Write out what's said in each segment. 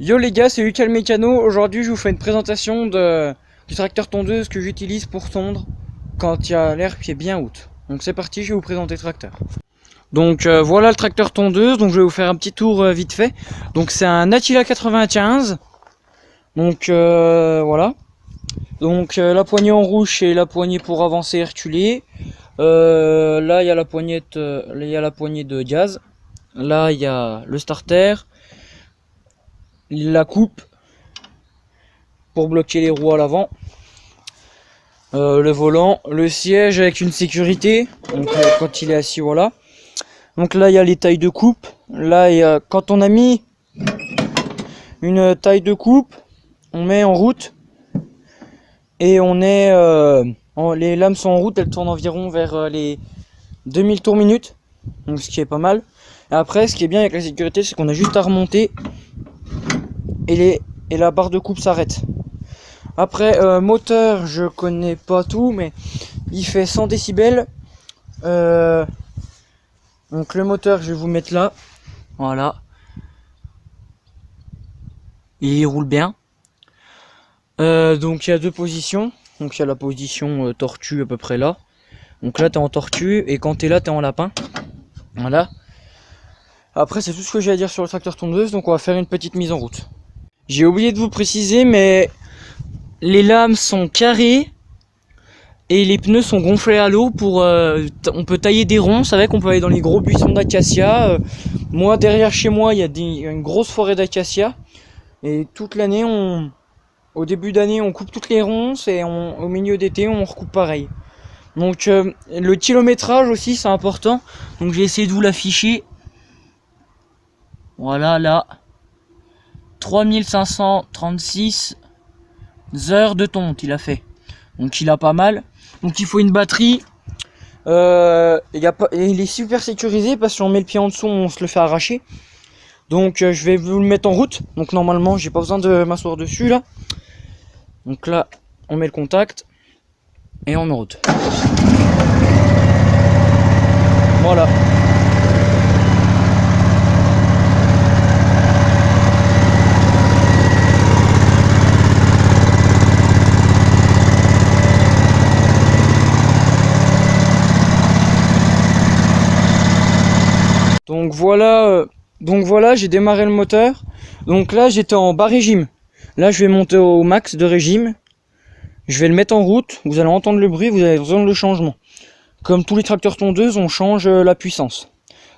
Yo les gars, c'est Lucas le Mécano. Aujourd'hui, je vous fais une présentation du tracteur tondeuse que j'utilise pour tondre quand il y a l'herbe qui est bien haute. Donc c'est parti, je vais vous présenter le tracteur. Donc voilà le tracteur tondeuse. Donc je vais vous faire un petit tour vite fait. Donc c'est un Attila 95. Donc voilà. Donc la poignée en rouge, c'est la poignée pour avancer et reculer. Là il y a la poignette, il y a la poignée de gaz. Là il y a le starter, la coupe pour bloquer les roues à l'avant, le volant, le siège avec une sécurité, donc quand il est assis, voilà. Donc là il y a les tailles de coupe. Là il y a, quand on a mis une taille de coupe, on met en route et on est les lames sont en route, elles tournent environ vers les 2000 tours minute, donc ce qui est pas mal. Et après ce qui est bien avec la sécurité, c'est qu'on a juste à remonter et la barre de coupe s'arrête. Après moteur, je connais pas tout, mais il fait 100 décibels. Donc le moteur, je vais vous mettre là, voilà, il roule bien. Donc il y a deux positions. Donc il y a la position tortue à peu près là. Donc là t'es en tortue et quand t'es là t'es en lapin. Voilà. Après c'est tout ce que j'ai à dire sur le tracteur tondeuse. Donc on va faire une petite mise en route. J'ai oublié de vous préciser, mais les lames sont carrées et les pneus sont gonflés à l'eau pour on peut tailler des ronces avec, on peut aller dans les gros buissons d'acacia. Moi derrière chez moi il y a une grosse forêt d'acacia et toute l'année au début d'année on coupe toutes les ronces et au milieu d'été on recoupe pareil. Donc le kilométrage aussi c'est important, donc j'ai essayé de vous l'afficher. Voilà, là 3536 heures de tonte il a fait, donc il a pas mal. Donc il faut une batterie, il est super sécurisé parce que si on met le pied en dessous on se le fait arracher. Donc je vais vous le mettre en route, donc normalement j'ai pas besoin de m'asseoir dessus là. Donc là on met le contact et on met en route. Voilà. Donc voilà, j'ai démarré le moteur. Donc là j'étais en bas régime. Là je vais monter au max de régime. Je vais le mettre en route. Vous allez entendre le bruit, vous allez entendre le changement. Comme tous les tracteurs tondeuses, on change la puissance.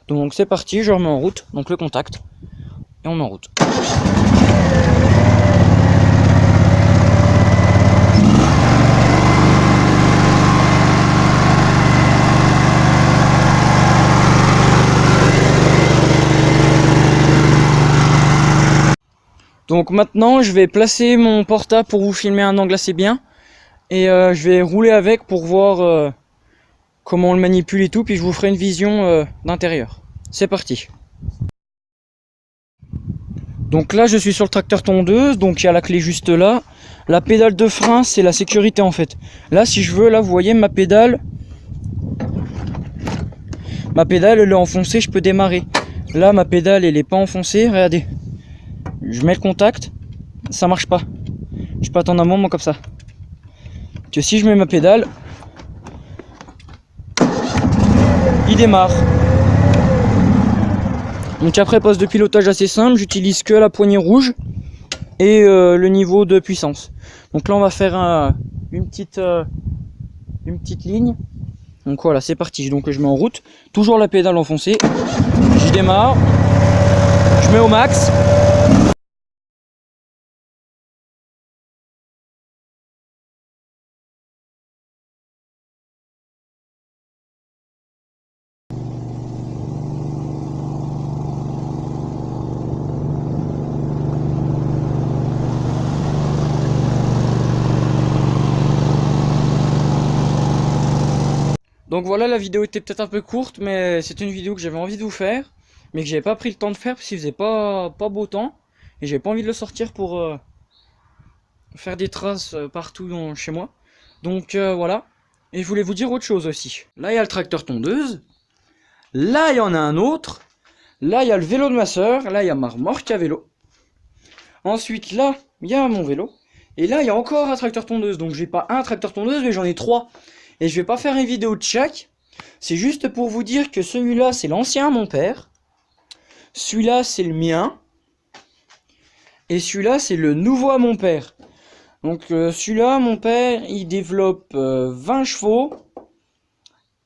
Donc c'est parti, je remets en route. Donc le contact. Et on met en route. Donc maintenant je vais placer mon portable pour vous filmer un angle assez bien. Et je vais rouler avec pour voir comment on le manipule et tout. Puis je vous ferai une vision d'intérieur. C'est parti. Donc là je suis sur le tracteur tondeuse. Donc il y a la clé juste là. La pédale de frein c'est la sécurité en fait. Là si je veux, là vous voyez ma pédale. Ma pédale elle est enfoncée, je peux démarrer. Là ma pédale elle est pas enfoncée, regardez. Je mets le contact, ça marche pas. Je peux attendre un moment comme ça. Que si je mets ma pédale, il démarre. Donc après poste de pilotage assez simple, j'utilise que la poignée rouge et le niveau de puissance. Donc là on va faire une petite ligne. Donc voilà, c'est parti. Donc je mets en route, toujours la pédale enfoncée. Je démarre, je mets au max. Donc voilà, la vidéo était peut-être un peu courte, mais c'est une vidéo que j'avais envie de vous faire, mais que j'avais pas pris le temps de faire parce qu'il faisait pas beau temps, et j'avais pas envie de le sortir pour faire des traces partout chez moi. Donc voilà, et je voulais vous dire autre chose aussi. Là il y a le tracteur tondeuse, là il y en a un autre, là il y a le vélo de ma soeur, là il y a ma remorque à vélo. Ensuite, là, il y a mon vélo. Et là, il y a encore un tracteur tondeuse. Donc, j'ai pas un tracteur tondeuse, mais j'en ai 3. Et je vais pas faire une vidéo de chaque. C'est juste pour vous dire que celui-là, c'est l'ancien à mon père. Celui-là, c'est le mien. Et celui-là, c'est le nouveau à mon père. Donc, celui-là, mon père, il développe 20 chevaux.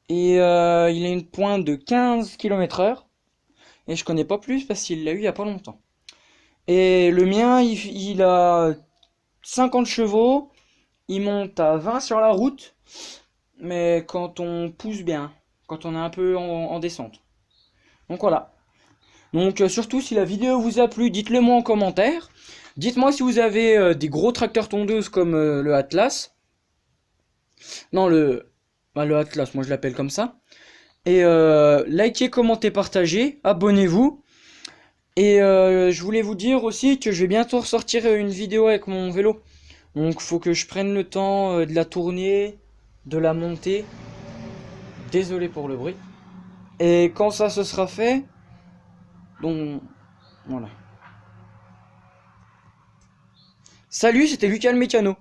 Et il a une pointe de 15 km/h. Et je connais pas plus parce qu'il l'a eu il y a pas longtemps. Et le mien, il a 50 chevaux. Il monte à 20 sur la route. Mais quand on pousse bien. Quand on est un peu en descente. Donc voilà. Donc surtout si la vidéo vous a plu, dites-le moi en commentaire. Dites-moi si vous avez des gros tracteurs tondeuses comme le Atlas. Non, le Atlas, moi je l'appelle comme ça. Et likez, commentez, partagez, abonnez-vous. Et je voulais vous dire aussi que je vais bientôt ressortir une vidéo avec mon vélo. Donc faut que je prenne le temps de la tourner, de la monter. Désolé pour le bruit. Et quand ça se sera fait, donc voilà. Salut, c'était Lucas le Mécano.